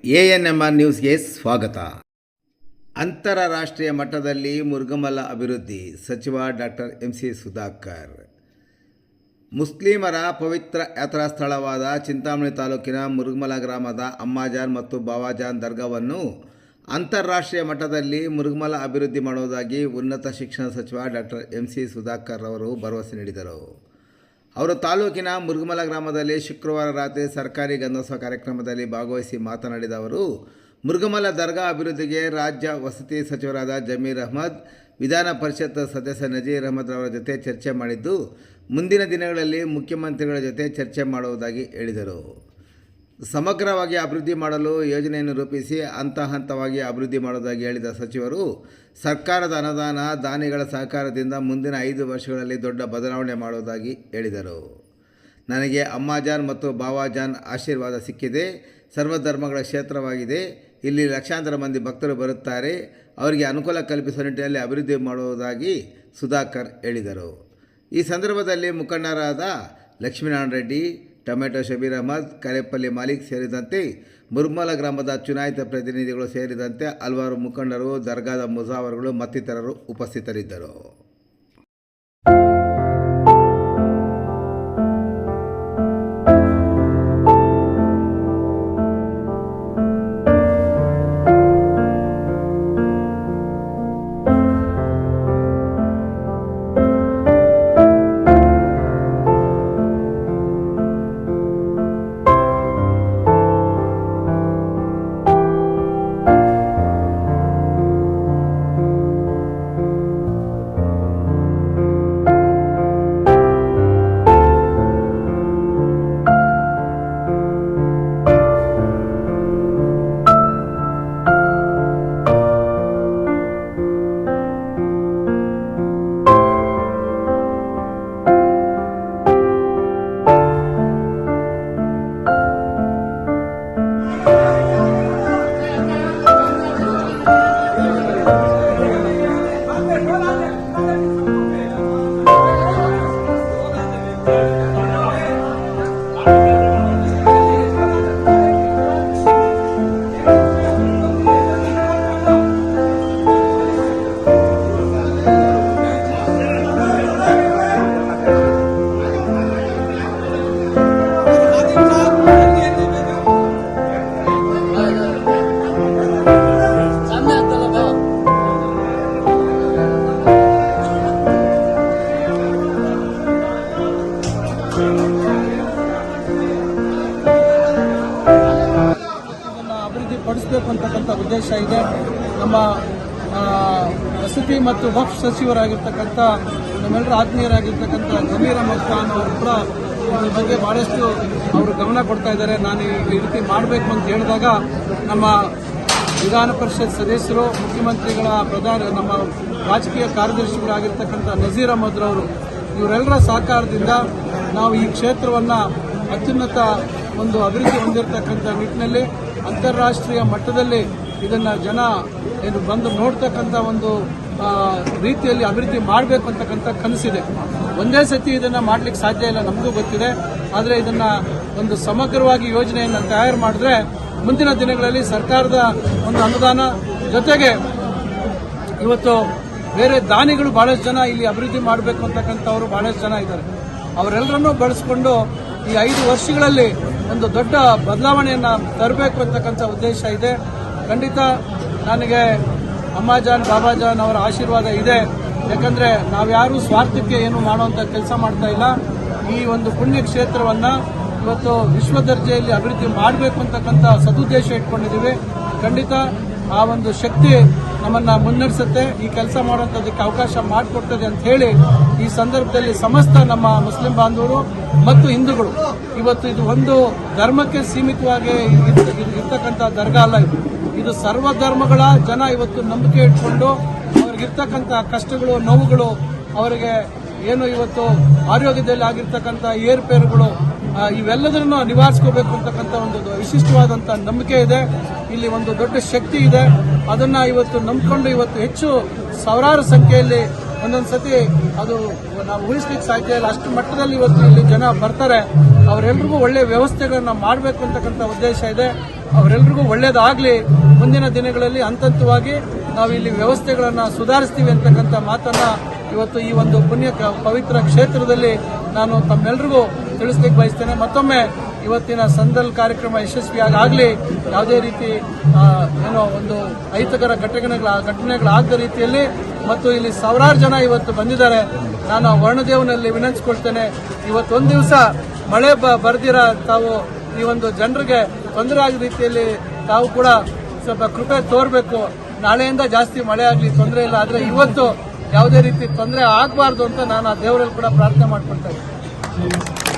ANMR ನ್ಯೂಸ್ಗೆ ಸ್ವಾಗತ. ಅಂತಾರಾಷ್ಟ್ರೀಯ ಮಟ್ಟದಲ್ಲಿ ಮುರುಗಮಲ ಅಭಿವೃದ್ಧಿ ಸಚಿವ ಡಾಕ್ಟರ್ MC ಸುಧಾಕರ್. ಮುಸ್ಲಿಮರ ಪವಿತ್ರ ಯಾತ್ರಾ ಸ್ಥಳವಾದ ಚಿಂತಾಮಣಿ ತಾಲೂಕಿನ ಮುರುಗಮಲ ಗ್ರಾಮದ ಅಮ್ಮಾಜಾನ್ ಮತ್ತು ಬಾವಾಜಾನ್ ದರ್ಗಾವನ್ನು ಅಂತಾರಾಷ್ಟ್ರೀಯ ಮಟ್ಟದಲ್ಲಿ ಮುರುಗಮಲ ಅಭಿವೃದ್ಧಿ ಮಾಡುವುದಾಗಿ ಉನ್ನತ ಶಿಕ್ಷಣ ಸಚಿವ ಡಾಕ್ಟರ್ MC ಸುಧಾಕರ್ ಅವರು ಭರವಸೆ ನೀಡಿದರು. ಅವರು ತಾಲೂಕಿನ ಮುರುಗಮಲ ಗ್ರಾಮದಲ್ಲಿ ಶುಕ್ರವಾರ ರಾತ್ರಿ ಸರ್ಕಾರಿ ಗಂಧೋತ್ಸವ ಕಾರ್ಯಕ್ರಮದಲ್ಲಿ ಭಾಗವಹಿಸಿ ಮಾತನಾಡಿದ ಅವರು, ಮುರುಗಮಲ ದರ್ಗಾ ಅಭಿವೃದ್ಧಿಗೆ ರಾಜ್ಯ ವಸತಿ ಸಚಿವರಾದ ಜಮೀರ್ ಅಹ್ಮದ್, ವಿಧಾನ ಪರಿಷತ್ ಸದಸ್ಯ ನಜೀರ್ ಅಹ್ಮದ್ ಅವರ ಜೊತೆ ಚರ್ಚೆ ಮಾಡಿದ್ದು, ಮುಂದಿನ ದಿನಗಳಲ್ಲಿ ಮುಖ್ಯಮಂತ್ರಿಗಳ ಜೊತೆ ಚರ್ಚೆ ಮಾಡುವುದಾಗಿ ಹೇಳಿದರು. ಸಮಗ್ರವಾಗಿ ಅಭಿವೃದ್ಧಿ ಮಾಡಲು ಯೋಜನೆಯನ್ನು ರೂಪಿಸಿ ಹಂತವಾಗಿ ಅಭಿವೃದ್ಧಿ ಮಾಡುವುದಾಗಿ ಹೇಳಿದ ಸಚಿವರು, ಸರ್ಕಾರದ ಅನುದಾನ, ದಾನಿಗಳ ಸಹಕಾರದಿಂದ ಮುಂದಿನ 5 ವರ್ಷಗಳಲ್ಲಿ ದೊಡ್ಡ ಬದಲಾವಣೆ ಮಾಡುವುದಾಗಿ ಹೇಳಿದರು. ನನಗೆ ಅಮ್ಮಾಜಾನ್ ಮತ್ತು ಬಾವಾಜಾನ್ ಆಶೀರ್ವಾದ ಸಿಕ್ಕಿದೆ. ಸರ್ವಧರ್ಮಗಳ ಕ್ಷೇತ್ರವಾಗಿದೆ. ಇಲ್ಲಿ ಲಕ್ಷಾಂತರ ಮಂದಿ ಭಕ್ತರು ಬರುತ್ತಾರೆ. ಅವರಿಗೆ ಅನುಕೂಲ ಕಲ್ಪಿಸುವ ನಿಟ್ಟಿನಲ್ಲಿ ಅಭಿವೃದ್ಧಿ ಮಾಡುವುದಾಗಿ ಸುಧಾಕರ್ ಹೇಳಿದರು. ಈ ಸಂದರ್ಭದಲ್ಲಿ ಮುಖಂಡರಾದ ಲಕ್ಷ್ಮೀನಾರಾಯಣ ರೆಡ್ಡಿ, ಟೊಮೆಟೊ ಶಬೀರ್ ಅಹ್ಮದ್, ಕರೇಪಲ್ಲಿ ಮಾಲಿಕ್ ಸೇರಿದಂತೆ ಮುರುಗಮಲ ಗ್ರಾಮದ ಚುನಾಯಿತ ಪ್ರತಿನಿಧಿಗಳು ಸೇರಿದಂತೆ ಹಲವಾರು ಮುಖಂಡರು, ದರ್ಗಾದ ಮುಜಾವರ್ಗಳು ಮತ್ತಿತರರು ಉಪಸ್ಥಿತರಿದ್ದರು. ಪಡಿಸಬೇಕು ಅಂತಕ್ಕಂಥ ಉದ್ದೇಶ ಇದೆ. ನಮ್ಮ ವಸತಿ ಮತ್ತು ವಕ್ಫ್ ಸಚಿವರಾಗಿರ್ತಕ್ಕಂಥ ನಮ್ಮೆಲ್ಲರ ಆತ್ಮೀಯರಾಗಿರ್ತಕ್ಕಂಥ ಜಮೀರ್ ಅಹ್ಮದ್ ಖಾನ್ ಅವರು ಕೂಡ ಇದ್ರ ಬಗ್ಗೆ ಬಹಳಷ್ಟು ಅವರು ಗಮನ ಕೊಡ್ತಾ ಇದ್ದಾರೆ. ನಾನು ಈ ರೀತಿ ಮಾಡಬೇಕು ಅಂತ ಹೇಳಿದಾಗ ನಮ್ಮ ವಿಧಾನ ಪರಿಷತ್ ಸದಸ್ಯರು, ಮುಖ್ಯಮಂತ್ರಿಗಳ ನಮ್ಮ ರಾಜಕೀಯ ಕಾರ್ಯದರ್ಶಿಗಳಾಗಿರ್ತಕ್ಕಂಥ ನಜೀರ್ ಅಹ್ಮದ್ ಅವರು, ಇವರೆಲ್ಲರ ಸಹಕಾರದಿಂದ ನಾವು ಈ ಕ್ಷೇತ್ರವನ್ನು ಅತ್ಯುನ್ನತ ಒಂದು ಅಭಿವೃದ್ಧಿ ಹೊಂದಿರತಕ್ಕಂಥ ನಿಟ್ಟಿನಲ್ಲಿ ಅಂತಾರಾಷ್ಟ್ರೀಯ ಮಟ್ಟದಲ್ಲಿ ಇದನ್ನು ಜನ ಏನು ಬಂದು ನೋಡ್ತಕ್ಕಂಥ ಒಂದು ರೀತಿಯಲ್ಲಿ ಅಭಿವೃದ್ಧಿ ಮಾಡಬೇಕು ಅಂತಕ್ಕಂಥ ಕನಸಿದೆ. ಒಂದೇ ಸತಿ ಇದನ್ನು ಮಾಡಲಿಕ್ಕೆ ಸಾಧ್ಯ ಇಲ್ಲ, ನಮಗೂ ಗೊತ್ತಿದೆ. ಆದರೆ ಇದನ್ನು ಒಂದು ಸಮಗ್ರವಾಗಿ ಯೋಜನೆಯನ್ನು ತಯಾರು ಮಾಡಿದ್ರೆ ಮುಂದಿನ ದಿನಗಳಲ್ಲಿ ಸರ್ಕಾರದ ಒಂದು ಅನುದಾನ ಜೊತೆಗೆ ಇವತ್ತು ಬೇರೆ ದಾನಿಗಳು ಬಹಳಷ್ಟು ಜನ ಇಲ್ಲಿ ಅಭಿವೃದ್ಧಿ ಮಾಡಬೇಕು ಅಂತಕ್ಕಂಥವರು ಬಹಳಷ್ಟು ಜನ ಇದ್ದಾರೆ. ಅವರೆಲ್ಲರನ್ನೂ ಬಳಸಿಕೊಂಡು ಈ 5 ವರ್ಷಗಳಲ್ಲಿ ಒಂದು ದೊಡ್ಡ ಬದಲಾವಣೆಯನ್ನು ತರಬೇಕು ಅಂತಕ್ಕಂಥ ಉದ್ದೇಶ ಇದೆ. ಖಂಡಿತ ನನಗೆ ಅಮ್ಮಾಜಾನ್, ಬಾಬಾಜಾನ್ ಅವರ ಆಶೀರ್ವಾದ ಇದೆ. ಯಾಕಂದರೆ ನಾವ್ಯಾರೂ ಸ್ವಾರ್ಥಕ್ಕೆ ಏನು ಮಾಡುವಂಥ ಕೆಲಸ ಮಾಡ್ತಾ ಇಲ್ಲ. ಈ ಒಂದು ಪುಣ್ಯ ಕ್ಷೇತ್ರವನ್ನು ಇವತ್ತು ವಿಶ್ವ ದರ್ಜೆಯಲ್ಲಿ ಅಭಿವೃದ್ಧಿ ಮಾಡಬೇಕು ಅಂತಕ್ಕಂಥ ಸದುದ್ದೇಶ ಇಟ್ಕೊಂಡಿದ್ದೀವಿ. ಖಂಡಿತ ಆ ಒಂದು ಶಕ್ತಿ ನಮ್ಮನ್ನು ಮುನ್ನಡೆಸುತ್ತೆ, ಈ ಕೆಲಸ ಮಾಡುವಂಥದ್ದಕ್ಕೆ ಅವಕಾಶ ಮಾಡಿಕೊಡ್ತದೆ ಅಂತ ಹೇಳಿ ಈ ಸಂದರ್ಭದಲ್ಲಿ ಸಮಸ್ತ ನಮ್ಮ ಮುಸ್ಲಿಂ ಬಾಂಧವರು ಮತ್ತು ಹಿಂದೂಗಳು, ಇವತ್ತು ಇದು ಒಂದು ಧರ್ಮಕ್ಕೆ ಸೀಮಿತವಾಗಿ ಇರ್ತಕ್ಕಂಥ ದರ್ಗಾ ಅಲ್ಲ, ಇದು ಸರ್ವಧರ್ಮಗಳ ಜನ ಇವತ್ತು ನಂಬಿಕೆ ಇಟ್ಕೊಂಡು ಅವ್ರಿಗಿರ್ತಕ್ಕಂಥ ಕಷ್ಟಗಳು, ನೋವುಗಳು, ಅವರಿಗೆ ಏನು ಇವತ್ತು ಆರೋಗ್ಯದಲ್ಲಿ ಆಗಿರ್ತಕ್ಕಂಥ ಏರ್ಪೇರುಗಳು, ಇವೆಲ್ಲದನ್ನು ನಿವಾರಿಸ್ಕೋಬೇಕು ಅಂತಕ್ಕಂಥ ಒಂದು ವಿಶಿಷ್ಟವಾದಂಥ ನಂಬಿಕೆ ಇದೆ. ಇಲ್ಲಿ ಒಂದು ದೊಡ್ಡ ಶಕ್ತಿ ಇದೆ. ಅದನ್ನ ಇವತ್ತು ನಂಬಿಕೊಂಡು ಇವತ್ತು ಹೆಚ್ಚು ಸಾವಿರಾರು ಸಂಖ್ಯೆಯಲ್ಲಿ ಒಂದೊಂದು ಸತಿ ಅದು ನಾವು ಊಹಿಸ್ಲಿಕ್ಕೆ ಸಾಧ್ಯ ಇಲ್ಲ, ಅಷ್ಟು ಮಟ್ಟದಲ್ಲಿ ಇವತ್ತು ಇಲ್ಲಿ ಜನ ಬರ್ತಾರೆ. ಅವರೆಲ್ಲರಿಗೂ ಒಳ್ಳೆ ವ್ಯವಸ್ಥೆಗಳನ್ನ ಮಾಡಬೇಕು ಅಂತಕ್ಕಂಥ ಉದ್ದೇಶ ಇದೆ. ಅವರೆಲ್ಲರಿಗೂ ಒಳ್ಳೇದಾಗಲಿ. ಮುಂದಿನ ದಿನಗಳಲ್ಲಿ ಹಂತವಾಗಿ ನಾವು ಇಲ್ಲಿ ವ್ಯವಸ್ಥೆಗಳನ್ನು ಸುಧಾರಿಸ್ತೀವಿ ಅಂತಕ್ಕಂಥ ಮಾತನ್ನ ಇವತ್ತು ಈ ಒಂದು ಪವಿತ್ರ ಕ್ಷೇತ್ರದಲ್ಲಿ ನಾನು ತಮ್ಮೆಲ್ಲರಿಗೂ ತಿಳಿಸ್ಲಿಕ್ಕೆ ಬಯಸ್ತೇನೆ. ಮತ್ತೊಮ್ಮೆ ಇವತ್ತಿನ ಸಂದಲ್ ಕಾರ್ಯಕ್ರಮ ಯಶಸ್ವಿಯಾಗಲಿ, ಯಾವುದೇ ರೀತಿ ಏನೋ ಒಂದು ಅಹಿತಕರ ಘಟನೆಗಳಾಗದ ರೀತಿಯಲ್ಲಿ, ಮತ್ತು ಇಲ್ಲಿ ಸಾವಿರಾರು ಜನ ಇವತ್ತು ಬಂದಿದ್ದಾರೆ. ನಾನು ವರ್ಣದೇವನಲ್ಲಿ ವಿನಂತಿಸ್ಕೊಳ್ತೇನೆ, ಇವತ್ತೊಂದು ದಿವಸ ಮಳೆ ಬರ್ದಿರ ತಾವು ಈ ಒಂದು ಜನರಿಗೆ ತೊಂದರೆ ಆಗದ ರೀತಿಯಲ್ಲಿ ತಾವು ಕೂಡ ಸ್ವಲ್ಪ ಕೃಪೆ ತೋರಬೇಕು. ನಾಳೆಯಿಂದ ಜಾಸ್ತಿ ಮಳೆ ಆಗಲಿ, ತೊಂದರೆ ಇಲ್ಲ, ಆದರೆ ಇವತ್ತು ಯಾವುದೇ ರೀತಿ ತೊಂದರೆ ಆಗಬಾರ್ದು ಅಂತ ನಾನು ಆ ದೇವರಲ್ಲಿ ಕೂಡ ಪ್ರಾರ್ಥನೆ ಮಾಡ್ಕೊಳ್ತಾ ಇದ್ದೀನಿ.